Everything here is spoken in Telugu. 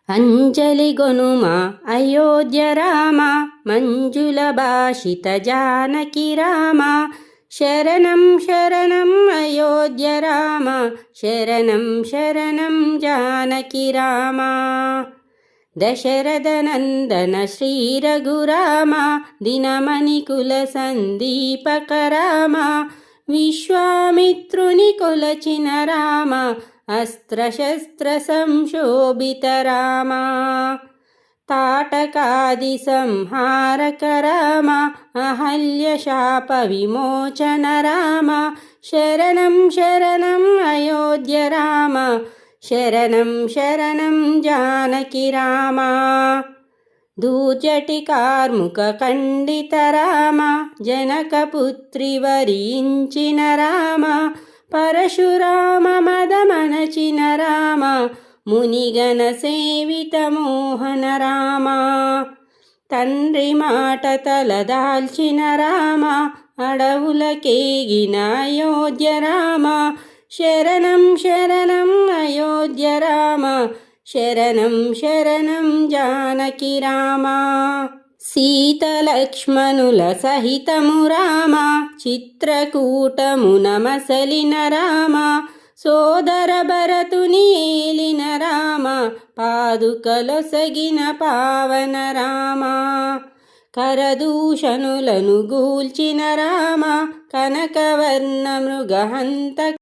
అంజలి గొనుమ అయోధ్య రామ మంజుల భాషిత జానకి రామ శరణం శరణం అయోధ్య రామ శరణం శరణం జానకి రామ దశరథ నందన శ్రీ రఘురామ దినమణికుల సందీపక రామ విశ్వామిత్రుని కొలచిన రామ అస్త్రశస్త్ర సంశోభిత రామ తాటకాది సంహారక రామ అహల్య శాప విమోచన రామ శరణం శరణం అయోధ్య రామ శరణం శరణం జానకి రామ దూజటి కార్ముక ఖండిత రామ జనకపుత్రి వరించిన రామ పరశురామ మదమనచిన రామ మునిగణ సేవిత మోహన రామ తండ్రి మాట తలదాల్చిన రామ అడవులకేగిన అయోధ్య రామ శరణం శరణం అయోధ్య రామ శరణం శరణం జానకి రామ సీత లక్ష్మణుల సహితము రామ చిత్రకూటమున మసలిన రామ సోదర భరతుని ఏలిన రామ పాదుకలొసగిన పావన రామ కరదూషణులను గూల్చిన రామ కనకవర్ణ మృగహంత